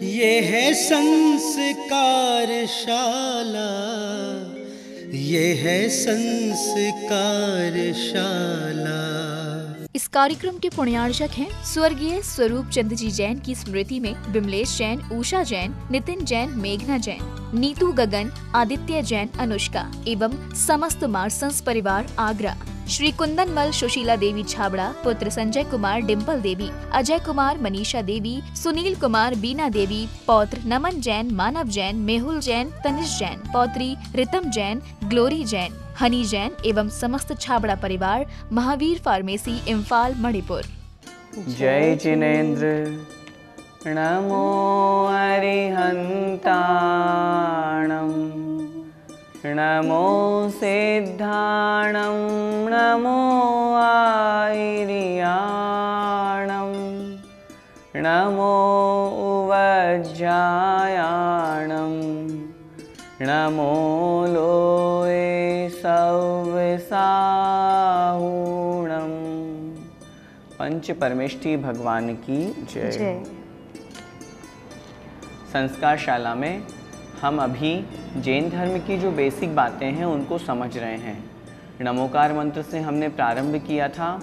ये है संस्कारशाला, ये है संस्कारशाला। इस कार्यक्रम के पुण्यार्चक हैं स्वर्गीय स्वरूप चंद जी जैन की स्मृति में बिमलेश जैन, उषा जैन, नितिन जैन, मेघना जैन, नीतू गगन, आदित्य जैन, अनुष्का एवं समस्त मार्संस परिवार आगरा, श्री कुंदन मल सुशीला देवी छाबड़ा, पुत्र संजय कुमार, डिम्पल देवी, अजय कुमार, मनीषा देवी, सुनील कुमार, बीना देवी, पौत्र नमन जैन, मानव जैन, मेहुल जैन, तनिष जैन, पौत्री रितम जैन, ग्लोरी जैन, हनी जैन एवं समस्त छाबड़ा परिवार, महावीर फार्मेसी, इम्फाल, मणिपुर। जय जिनेन्द्र नमो अरिहन्ताणं नमो सिद्धाणं नमो आयर्याणं नमो उवज्जायाणं नमो लोये सव्यसाहूणं। पंच परमेष्ठी भगवान की जय। संस्कारशाला में हम अभी जैन धर्म की जो बेसिक बातें हैं उनको समझ रहे हैं। नमोकार मंत्र से हमने प्रारंभ किया था।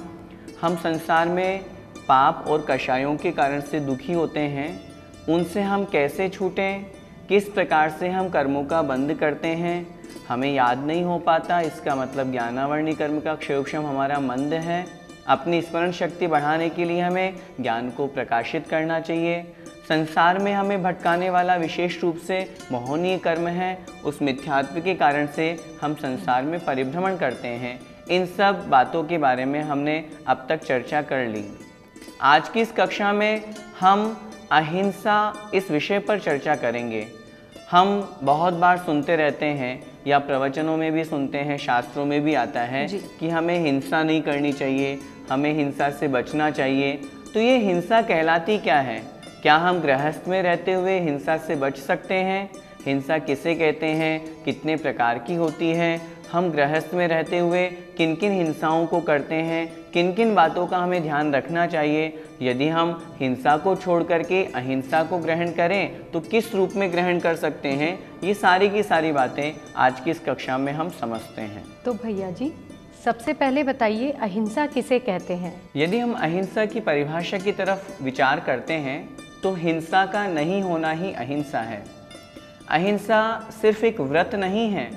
हम संसार में पाप और कषायों के कारण से दुखी होते हैं, उनसे हम कैसे छूटें, किस प्रकार से हम कर्मों का बंद करते हैं, हमें याद नहीं हो पाता, इसका मतलब ज्ञानावर्णी कर्म का क्षयोक्षम हमारा मंद है। अपनी स्मरण शक्ति बढ़ाने के लिए हमें ज्ञान को प्रकाशित करना चाहिए। संसार में हमें भटकाने वाला विशेष रूप से मोहनीय कर्म है, उस मिथ्यात्व के कारण से हम संसार में परिभ्रमण करते हैं। इन सब बातों के बारे में हमने अब तक चर्चा कर ली। आज की इस कक्षा में हम अहिंसा इस विषय पर चर्चा करेंगे। हम बहुत बार सुनते रहते हैं या प्रवचनों में भी सुनते हैं, शास्त्रों में भी आता है कि हमें हिंसा नहीं करनी चाहिए, हमें हिंसा से बचना चाहिए। तो ये हिंसा कहलाती क्या है? क्या हम गृहस्थ में रहते हुए हिंसा से बच सकते हैं? हिंसा किसे कहते हैं? कितने प्रकार की होती है? हम गृहस्थ में रहते हुए किन किन हिंसाओं को करते हैं? किन किन बातों का हमें ध्यान रखना चाहिए? यदि हम हिंसा को छोड़ करके अहिंसा को ग्रहण करें तो किस रूप में ग्रहण कर सकते हैं? ये सारी की सारी बातें आज की इस कक्षा में हम समझते हैं। तो भैया जी, सबसे पहले बताइए अहिंसा किसे कहते हैं? यदि हम अहिंसा की परिभाषा की तरफ विचार करते हैं तो हिंसा का नहीं होना ही अहिंसा है। अहिंसा सिर्फ एक व्रत नहीं है।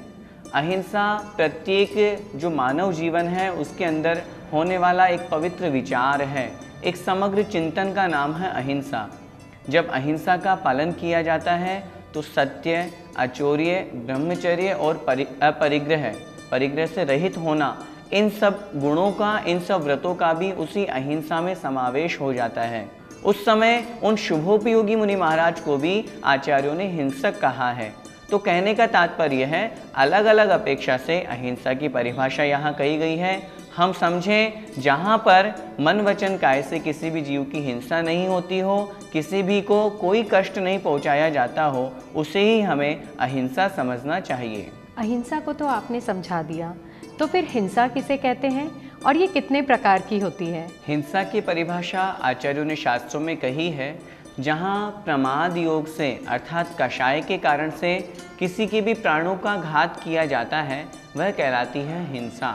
अहिंसा प्रत्येक जो मानव जीवन है उसके अंदर होने वाला एक पवित्र विचार है, एक समग्र चिंतन का नाम है अहिंसा। जब अहिंसा का पालन किया जाता है तो सत्य, अचौर्य, ब्रह्मचर्य और अपरिग्रह, परिग्रह से रहित होना, इन सब गुणों का, इन सब व्रतों का भी उसी अहिंसा में समावेश हो जाता है। उस समय उन शुभोपयोगी मुनि महाराज को भी आचार्यों ने हिंसक कहा है। तो कहने का तात्पर्य है, अलग अलग अपेक्षा से अहिंसा की परिभाषा यहाँ कही गई है। हम समझें जहाँ पर मन वचन काया से किसी भी जीव की हिंसा नहीं होती हो, किसी भी को कोई कष्ट नहीं पहुँचाया जाता हो, उसे ही हमें अहिंसा समझना चाहिए। अहिंसा को तो आपने समझा दिया, तो फिर हिंसा किसे कहते हैं और ये कितने प्रकार की होती है? हिंसा की परिभाषा आचार्यों ने शास्त्रों में कही है, जहाँ प्रमाद योग से अर्थात कषाय के कारण से किसी के भी प्राणों का घात किया जाता है, वह कहलाती है हिंसा।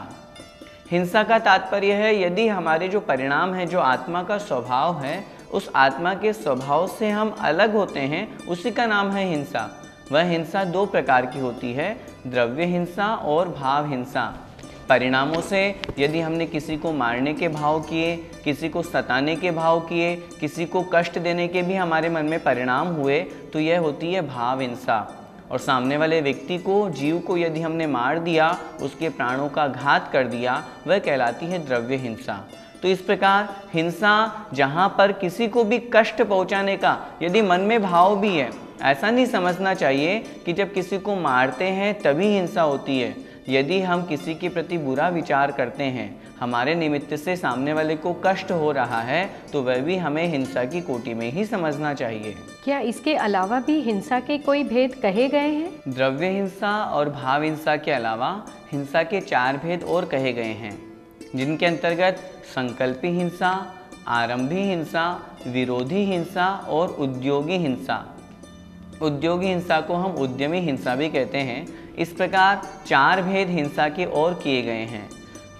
हिंसा का तात्पर्य है, यदि हमारे जो परिणाम है, जो आत्मा का स्वभाव है, उस आत्मा के स्वभाव से हम अलग होते हैं, उसी का नाम है हिंसा। वह हिंसा दो प्रकार की होती है, द्रव्य हिंसा और भाव हिंसा। परिणामों से यदि हमने किसी को मारने के भाव किए, किसी को सताने के भाव किए, किसी को कष्ट देने के भी हमारे मन में परिणाम हुए, तो यह होती है भाव हिंसा। और सामने वाले व्यक्ति को, जीव को यदि हमने मार दिया, उसके प्राणों का घात कर दिया, वह कहलाती है द्रव्य हिंसा। तो इस प्रकार हिंसा जहाँ पर किसी को भी कष्ट पहुँचाने का यदि मन में भाव भी है, ऐसा नहीं समझना चाहिए कि जब किसी को मारते हैं तभी हिंसा होती है। यदि हम किसी के प्रति बुरा विचार करते हैं, हमारे निमित्त से सामने वाले को कष्ट हो रहा है, तो वह भी हमें हिंसा की कोटि में ही समझना चाहिए। क्या इसके अलावा भी हिंसा के कोई भेद कहे गए हैं? द्रव्य हिंसा और भाव हिंसा के अलावा हिंसा के 4 भेद और कहे गए हैं, जिनके अंतर्गत संकल्पी हिंसा, आरंभी हिंसा, विरोधी हिंसा और उद्योगी हिंसा, उद्योगी हिंसा को हम उद्यमी हिंसा भी कहते हैं। इस प्रकार 4 भेद हिंसा के और किए गए हैं।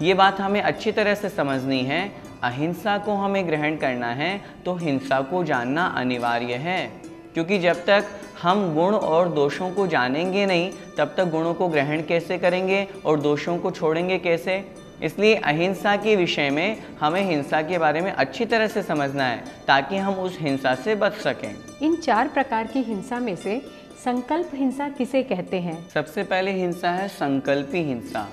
ये बात हमें अच्छी तरह से समझनी है। अहिंसा को हमें ग्रहण करना है तो हिंसा को जानना अनिवार्य है, क्योंकि जब तक हम गुण और दोषों को जानेंगे नहीं तब तक गुणों को ग्रहण कैसे करेंगे और दोषों को छोड़ेंगे कैसे। इसलिए अहिंसा के विषय में हमें हिंसा के बारे में अच्छी तरह से समझना है ताकि हम उस हिंसा से बच सकें। इन 4 प्रकार की हिंसा में से संकल्प हिंसा किसे कहते हैं? सबसे पहले हिंसा है संकल्पी हिंसा।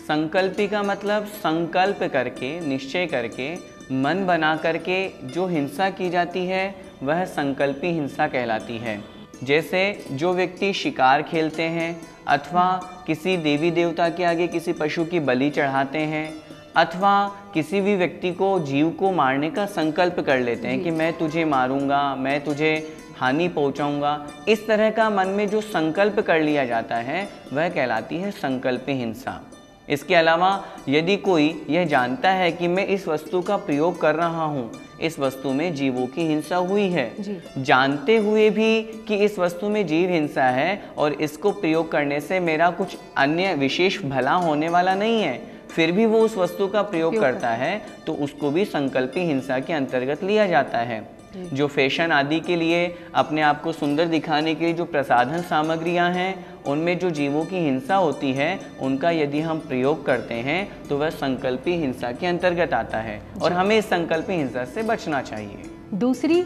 संकल्पी का मतलब संकल्प करके, निश्चय करके, मन बना करके जो हिंसा की जाती है वह संकल्पी हिंसा कहलाती है। जैसे जो व्यक्ति शिकार खेलते हैं अथवा किसी देवी देवता के आगे किसी पशु की बलि चढ़ाते हैं अथवा किसी भी व्यक्ति को, जीव को मारने का संकल्प कर लेते हैं कि मैं तुझे मारूंगा, मैं तुझे हानि पहुंचाऊंगा, इस तरह का मन में जो संकल्प कर लिया जाता है वह कहलाती है संकल्पी हिंसा। इसके अलावा यदि कोई यह जानता है कि मैं इस वस्तु का प्रयोग कर रहा हूँ, इस वस्तु में जीवों की हिंसा हुई है, जानते हुए भी कि इस वस्तु में जीव हिंसा है और इसको प्रयोग करने से मेरा कुछ अन्य विशेष भला होने वाला नहीं है, फिर भी वो उस वस्तु का प्रयोग करता है, तो उसको भी संकल्पी हिंसा के अंतर्गत लिया जाता है। जो फैशन आदि के लिए, अपने आप को सुंदर दिखाने के लिए जो प्रसाधन सामग्रियां हैं, उनमें जो जीवों की हिंसा होती है उनका यदि हम प्रयोग करते हैं तो वह संकल्पी हिंसा के अंतर्गत आता है और हमें इस संकल्पी हिंसा से बचना चाहिए। दूसरी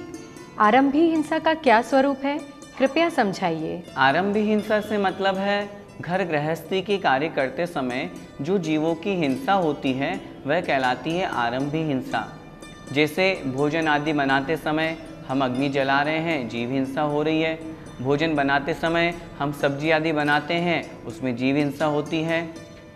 आरंभी हिंसा का क्या स्वरूप है, कृपया समझाइए। आरंभी हिंसा से मतलब है घर गृहस्थी के कार्य करते समय जो जीवों की हिंसा होती है वह कहलाती है आरंभी हिंसा। जैसे भोजन आदि बनाते समय हम अग्नि जला रहे हैं, जीव हिंसा हो रही है। भोजन बनाते समय हम सब्जी आदि बनाते हैं, उसमें जीव हिंसा होती है।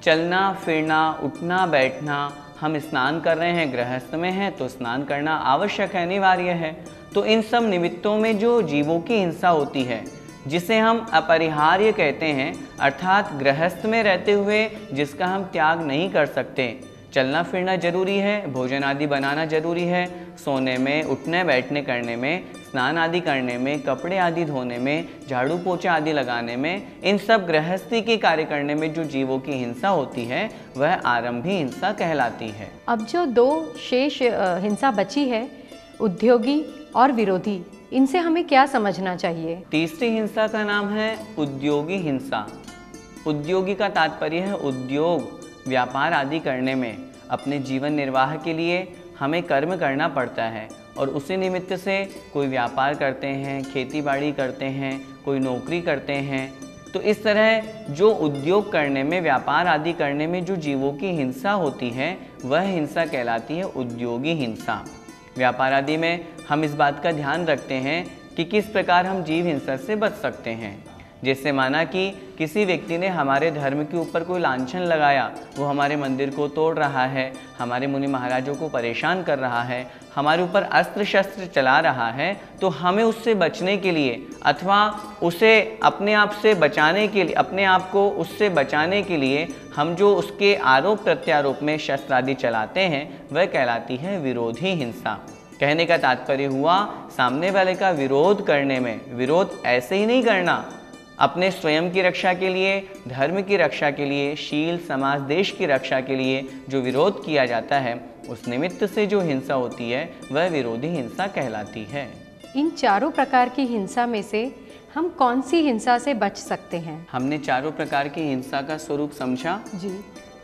चलना फिरना, उठना बैठना, हम स्नान कर रहे हैं, गृहस्थ में हैं तो स्नान करना आवश्यक है, अनिवार्य है। तो इन सब निमित्तों में जो जीवों की हिंसा होती है जिसे हम अपरिहार्य कहते हैं, अर्थात गृहस्थ में रहते हुए जिसका हम त्याग नहीं कर सकते। चलना फिरना जरूरी है, भोजन आदि बनाना जरूरी है, सोने में, उठने बैठने करने में, स्नान आदि करने में, कपड़े आदि धोने में, झाड़ू पोछा आदि लगाने में, इन सब गृहस्थी के कार्य करने में जो जीवों की हिंसा होती है वह आरंभी हिंसा कहलाती है। अब जो 2 शेष हिंसा बची है, उद्योगी और विरोधी, इनसे हमें क्या समझना चाहिए? तीसरी हिंसा का नाम है उद्योगी हिंसा। उद्योगी का तात्पर्य है उद्योग, व्यापार आदि करने में। अपने जीवन निर्वाह के लिए हमें कर्म करना पड़ता है और उसी निमित्त से कोई व्यापार करते हैं, खेती बाड़ी करते हैं, कोई नौकरी करते हैं। तो इस तरह जो उद्योग करने में, व्यापार आदि करने में जो जीवों की हिंसा होती है वह हिंसा कहलाती है उद्योगी हिंसा। व्यापार आदि में हम इस बात का ध्यान रखते हैं कि किस प्रकार हम जीव हिंसा से बच सकते हैं। जैसे माना कि किसी व्यक्ति ने हमारे धर्म के ऊपर कोई लांछन लगाया, वो हमारे मंदिर को तोड़ रहा है, हमारे मुनि महाराजों को परेशान कर रहा है, हमारे ऊपर अस्त्र शस्त्र चला रहा है, तो हमें उससे बचने के लिए अथवा उसे अपने आप से बचाने के लिए, अपने आप को उससे बचाने के लिए हम जो उसके आरोप प्रत्यारोप में शस्त्र आदि चलाते हैं वह कहलाती है विरोधी हिंसा। कहने का तात्पर्य हुआ सामने वाले का विरोध करने में, विरोध ऐसे ही नहीं करना, अपने स्वयं की रक्षा के लिए, धर्म की रक्षा के लिए, शील समाज देश की रक्षा के लिए जो विरोध किया जाता है उस निमित्त से जो हिंसा होती है वह विरोधी हिंसा कहलाती है। इन 4 प्रकार की हिंसा में से हम कौन सी हिंसा से बच सकते हैं? हमने 4 प्रकार की हिंसा का स्वरूप समझा जी।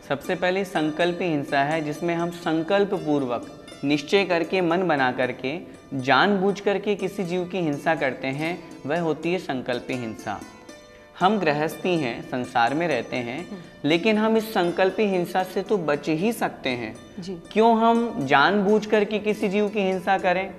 सबसे पहले संकल्पी हिंसा है, जिसमें हम संकल्प पूर्वक, निश्चय करके, मन बना करके, जानबूझ करके किसी जीव की हिंसा करते हैं, वह होती है संकल्पी हिंसा। हम गृहस्थी हैं, संसार में रहते हैं, लेकिन हम इस संकल्पी हिंसा से तो बच ही सकते हैं जी। क्यों हम जानबूझ करके किसी जीव की हिंसा करें?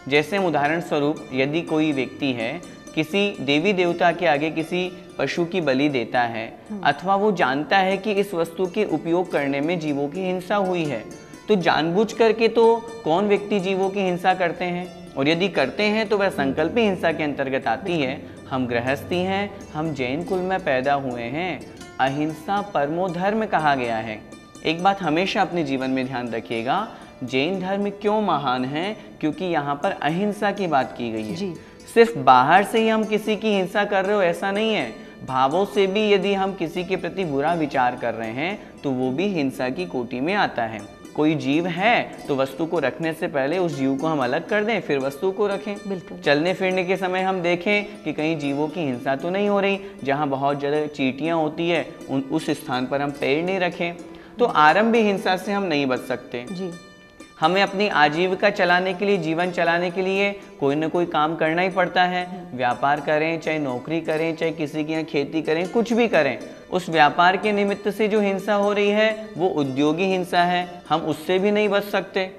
जैसे उदाहरण स्वरूप यदि कोई व्यक्ति है किसी देवी देवता के आगे किसी पशु की बलि देता है अथवा वो जानता है कि इस वस्तु के उपयोग करने में जीवों की हिंसा हुई है, तो जानबूझ करके तो कौन व्यक्ति जीवों की हिंसा करते हैं, और यदि करते हैं तो वह संकल्पी हिंसा के अंतर्गत आती है। हम गृहस्थी हैं, हम जैन कुल में पैदा हुए हैं, अहिंसा परमो धर्म कहा गया है। एक बात हमेशा अपने जीवन में ध्यान रखिएगा, जैन धर्म क्यों महान है? क्योंकि यहाँ पर अहिंसा की बात की गई है। सिर्फ बाहर से ही हम किसी की हिंसा कर रहे हो ऐसा नहीं है, भावों से भी यदि हम किसी के प्रति बुरा विचार कर रहे हैं तो वो भी हिंसा की कोटि में आता है। कोई जीव है तो वस्तु को रखने से पहले उस जीव को हम अलग कर दें, फिर वस्तु को रखें। बिल्कुल। चलने फिरने के समय हम देखें कि कहीं जीवों की हिंसा तो नहीं हो रही, जहाँ बहुत ज़्यादा चींटियाँ होती है उस स्थान पर हम पैर नहीं रखें। तो आरंभी हिंसा से हम नहीं बच सकते जी। हमें अपनी आजीविका चलाने के लिए, जीवन चलाने के लिए कोई ना कोई काम करना ही पड़ता है। व्यापार करें, चाहे नौकरी करें, चाहे किसी के यहाँ खेती करें, कुछ भी करें, उस व्यापार के निमित्त से जो हिंसा हो रही है वो उद्योगी हिंसा है, हम उससे भी नहीं बच सकते।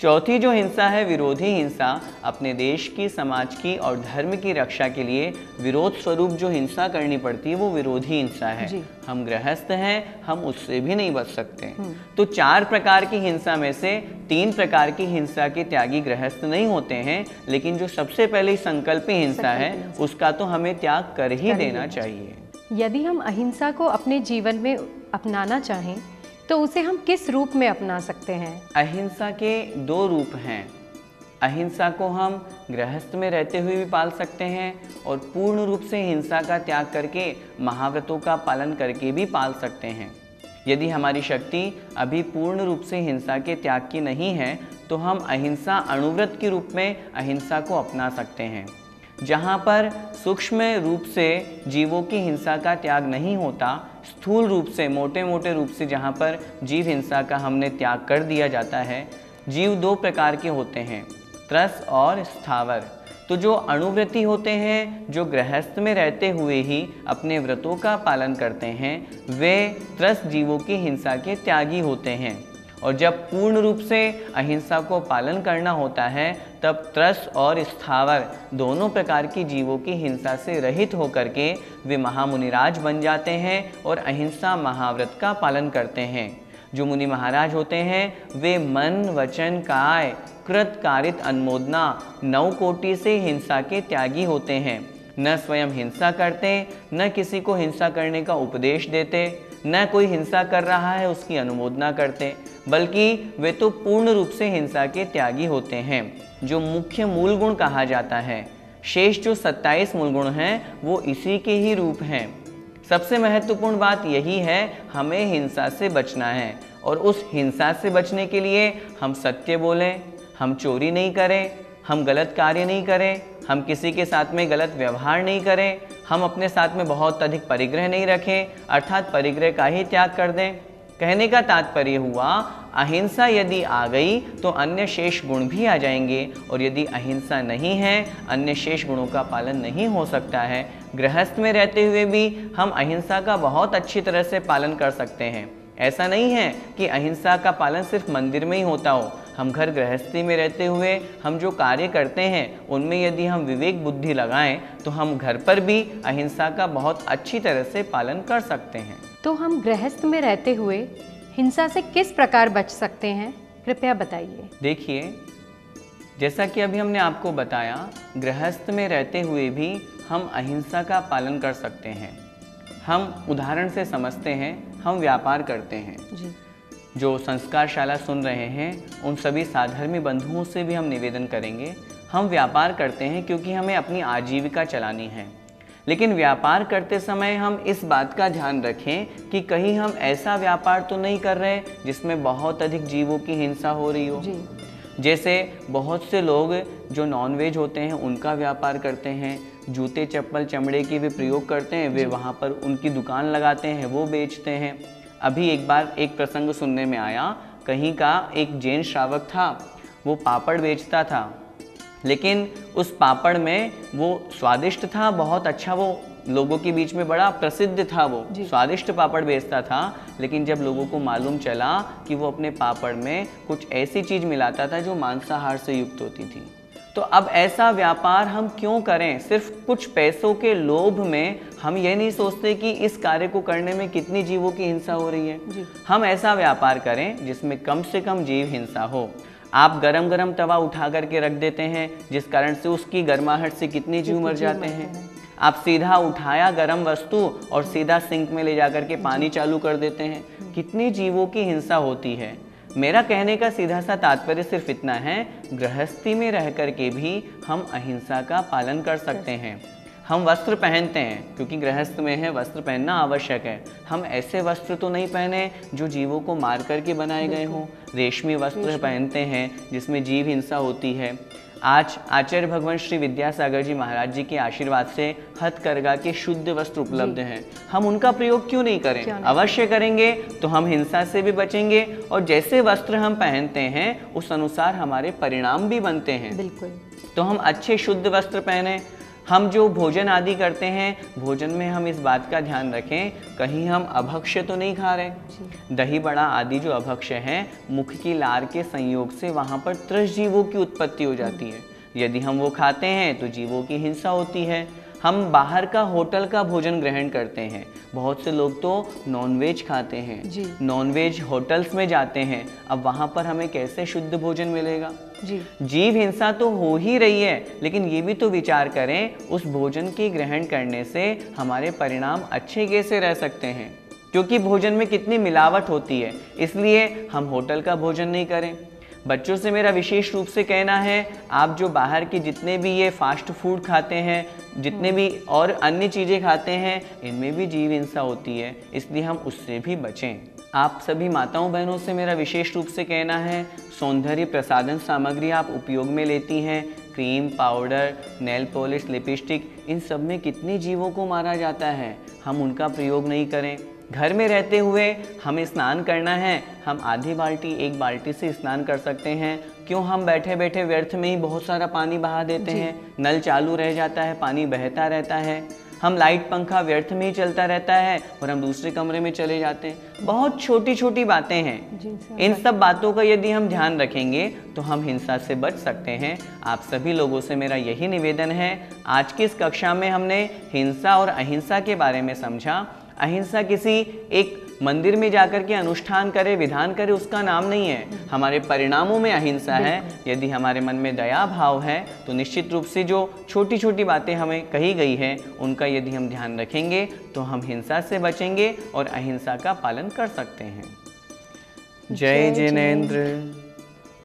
चौथी जो हिंसा है विरोधी हिंसा, अपने देश की, समाज की और धर्म की रक्षा के लिए विरोध स्वरूप जो हिंसा करनी पड़ती है वो विरोधी हिंसा है। हम गृहस्थ हैं, हम उससे भी नहीं बच सकते। तो 4 प्रकार की हिंसा में से 3 प्रकार की हिंसा के त्यागी गृहस्थ नहीं होते हैं, लेकिन जो सबसे पहले संकल्पी हिंसा है उसका तो हमें त्याग कर ही देना चाहिए। यदि हम अहिंसा को अपने जीवन में अपनाना चाहें तो उसे हम किस रूप में अपना सकते हैं? अहिंसा के 2 रूप हैं। अहिंसा को हम गृहस्थ में रहते हुए भी पाल सकते हैं और पूर्ण रूप से हिंसा का त्याग करके महाव्रतों का पालन करके भी पाल सकते हैं। यदि हमारी शक्ति अभी पूर्ण रूप से हिंसा के त्याग की नहीं है तो हम अहिंसा अणुव्रत के रूप में अहिंसा को अपना सकते हैं। जहाँ पर सूक्ष्म रूप से जीवों की हिंसा का त्याग नहीं होता, स्थूल रूप से, मोटे मोटे रूप से जहाँ पर जीव हिंसा का हमने त्याग कर दिया जाता है। जीव 2 प्रकार के होते हैं, त्रस और स्थावर। तो जो अणुव्रती होते हैं, जो गृहस्थ में रहते हुए ही अपने व्रतों का पालन करते हैं, वे त्रस जीवों की हिंसा के त्यागी होते हैं। और जब पूर्ण रूप से अहिंसा को पालन करना होता है तब त्रस और स्थावर दोनों प्रकार की जीवों की हिंसा से रहित होकर के वे महामुनिराज बन जाते हैं और अहिंसा महाव्रत का पालन करते हैं। जो मुनि महाराज होते हैं वे मन, वचन, काय, कृत, कारित, अनुमोदना 9 कोटि से हिंसा के त्यागी होते हैं। न स्वयं हिंसा करते, न किसी को हिंसा करने का उपदेश देते, न कोई हिंसा कर रहा है उसकी अनुमोदना करते, बल्कि वे तो पूर्ण रूप से हिंसा के त्यागी होते हैं, जो मुख्य मूल गुण कहा जाता है। शेष जो 27 मूल गुण हैं वो इसी के ही रूप हैं। सबसे महत्वपूर्ण बात यही है, हमें हिंसा से बचना है और उस हिंसा से बचने के लिए हम सत्य बोलें, हम चोरी नहीं करें, हम गलत कार्य नहीं करें, हम किसी के साथ में गलत व्यवहार नहीं करें, हम अपने साथ में बहुत अधिक परिग्रह नहीं रखें, अर्थात परिग्रह का ही त्याग कर दें। कहने का तात्पर्य हुआ, अहिंसा यदि आ गई तो अन्य शेष गुण भी आ जाएंगे, और यदि अहिंसा नहीं है, अन्य शेष गुणों का पालन नहीं हो सकता है। गृहस्थ में रहते हुए भी हम अहिंसा का बहुत अच्छी तरह से पालन कर सकते हैं। ऐसा नहीं है कि अहिंसा का पालन सिर्फ मंदिर में ही होता हो। हम घर गृहस्थी में रहते हुए हम जो कार्य करते हैं उनमें यदि हम विवेक बुद्धि लगाएं तो हम घर पर भी अहिंसा का बहुत अच्छी तरह से पालन कर सकते हैं। तो हम गृहस्थ में रहते हुए हिंसा से किस प्रकार बच सकते हैं, कृपया बताइए। देखिए, जैसा कि अभी हमने आपको बताया, गृहस्थ में रहते हुए भी हम अहिंसा का पालन कर सकते हैं। हम उदाहरण से समझते हैं, हम व्यापार करते हैं जी। जो संस्कारशाला सुन रहे हैं उन सभी साधर्मी बंधुओं से भी हम निवेदन करेंगे, हम व्यापार करते हैं क्योंकि हमें अपनी आजीविका चलानी है। लेकिन व्यापार करते समय हम इस बात का ध्यान रखें कि कहीं हम ऐसा व्यापार तो नहीं कर रहे जिसमें बहुत अधिक जीवों की हिंसा हो रही हो। जी। जैसे बहुत से लोग जो नॉनवेज होते हैं उनका व्यापार करते हैं, जूते चप्पल चमड़े के भी प्रयोग करते हैं, वे वहाँ पर उनकी दुकान लगाते हैं, वो बेचते हैं। अभी एक बार एक प्रसंग सुनने में आया, कहीं का एक जैन श्रावक था, वो पापड़ बेचता था, लेकिन उस पापड़ में वो स्वादिष्ट था, बहुत अच्छा, वो लोगों के बीच में बड़ा प्रसिद्ध था, वो स्वादिष्ट पापड़ बेचता था। लेकिन जब लोगों को मालूम चला कि वो अपने पापड़ में कुछ ऐसी चीज़ मिलाता था जो मांसाहार से युक्त होती थी, तो अब ऐसा व्यापार हम क्यों करें? सिर्फ कुछ पैसों के लोभ में हम ये नहीं सोचते कि इस कार्य को करने में कितनी जीवों की हिंसा हो रही है। हम ऐसा व्यापार करें जिसमें कम से कम जीव हिंसा हो। आप गरम गरम तवा उठा करके रख देते हैं जिस कारण से उसकी गर्माहट से कितने जीव मर जाते हैं। आप सीधा उठाया गरम वस्तु और सीधा सिंक में ले जाकर के पानी चालू कर देते हैं, कितने जीवों की हिंसा होती है। मेरा कहने का सीधा सा तात्पर्य सिर्फ इतना है, गृहस्थी में रह कर के भी हम अहिंसा का पालन कर सकते हैं। हम वस्त्र पहनते हैं क्योंकि गृहस्थ में है, वस्त्र पहनना आवश्यक है। हम ऐसे वस्त्र तो नहीं पहने जो जीवों को मार करके बनाए गए हों। रेशमी वस्त्र पहनते हैं जिसमें जीव हिंसा होती है। आज आचार्य भगवान श्री विद्यासागर जी महाराज जी के आशीर्वाद से हथकरघा के शुद्ध वस्त्र उपलब्ध हैं। हम उनका प्रयोग क्यों नहीं करें? अवश्य करेंगे तो हम हिंसा से भी बचेंगे और जैसे वस्त्र हम पहनते हैं उस अनुसार हमारे परिणाम भी बनते हैं। बिल्कुल। तो हम अच्छे शुद्ध वस्त्र पहने। हम जो भोजन आदि करते हैं, भोजन में हम इस बात का ध्यान रखें कहीं हम अभक्ष्य तो नहीं खा रहे। दही बड़ा आदि जो अभक्ष्य हैं, मुख की लार के संयोग से वहाँ पर तृष जीवों की उत्पत्ति हो जाती है। यदि हम वो खाते हैं तो जीवों की हिंसा होती है। हम बाहर का होटल का भोजन ग्रहण करते हैं। बहुत से लोग तो नॉनवेज खाते हैं, नॉनवेज होटल्स में जाते हैं। अब वहाँ पर हमें कैसे शुद्ध भोजन मिलेगा? जीव हिंसा तो हो ही रही है, लेकिन ये भी तो विचार करें उस भोजन के ग्रहण करने से हमारे परिणाम अच्छे कैसे रह सकते हैं, क्योंकि भोजन में कितनी मिलावट होती है। इसलिए हम होटल का भोजन नहीं करें। बच्चों से मेरा विशेष रूप से कहना है, आप जो बाहर के जितने भी ये फास्ट फूड खाते हैं, जितने भी और अन्य चीज़ें खाते हैं, इनमें भी जीव हिंसा होती है, इसलिए हम उससे भी बचें। आप सभी माताओं बहनों से मेरा विशेष रूप से कहना है, सौंदर्य प्रसाधन सामग्री आप उपयोग में लेती हैं, cream, powder, nail polish, lipstick, इन सब में कितने जीवों को मारा जाता है, हम उनका प्रयोग नहीं करें। घर में रहते हुए हमें स्नान करना है, हम आधी बाल्टी एक बाल्टी से स्नान कर सकते हैं। क्यों हम बैठे बैठे व्यर्थ में ही बहुत सारा पानी बहा देते हैं? नल चालू रह जाता है, पानी बहता रहता है। हम लाइट पंखा व्यर्थ में ही चलता रहता है और हम दूसरे कमरे में चले जाते हैं। बहुत छोटी छोटी बातें हैं। इन सब बातों का यदि हम ध्यान रखेंगे तो हम हिंसा से बच सकते हैं। आप सभी लोगों से मेरा यही निवेदन है। आज की इस कक्षा में हमने हिंसा और अहिंसा के बारे में समझा। अहिंसा किसी एक मंदिर में जाकर के अनुष्ठान करे, विधान करे, उसका नाम नहीं है। हमारे परिणामों में अहिंसा है। यदि हमारे मन में दया भाव है तो निश्चित रूप से जो छोटी छोटी बातें हमें कही गई हैं उनका यदि हम ध्यान रखेंगे तो हम हिंसा से बचेंगे और अहिंसा का पालन कर सकते हैं। जय जिनेंद्र।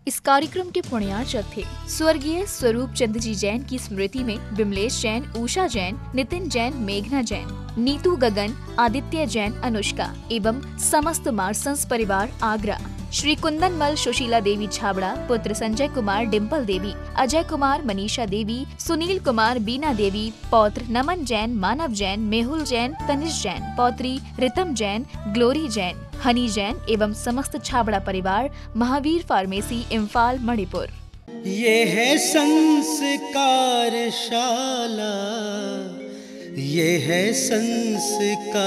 इस कार्यक्रम के पुण्यार्चक थे स्वर्गीय स्वरूप चंद जी जैन की स्मृति में विमलेश जैन, उषा जैन, नितिन जैन, मेघना जैन, नीतू गगन, आदित्य जैन, अनुष्का एवं समस्त मार्संस परिवार आगरा। श्री कुंदनमल सुशीला देवी छाबड़ा, पुत्र संजय कुमार, डिम्पल देवी, अजय कुमार, मनीषा देवी, सुनील कुमार, बीना देवी, पौत्र नमन जैन, मानव जैन, मेहुल जैन, तनिष जैन, पौत्री रितम जैन, ग्लोरी जैन, हनी जैन एवं समस्त छाबड़ा परिवार, महावीर फार्मेसी, इम्फाल, मणिपुर। ये है संस्कारशाला, ये है संस्कारशाला।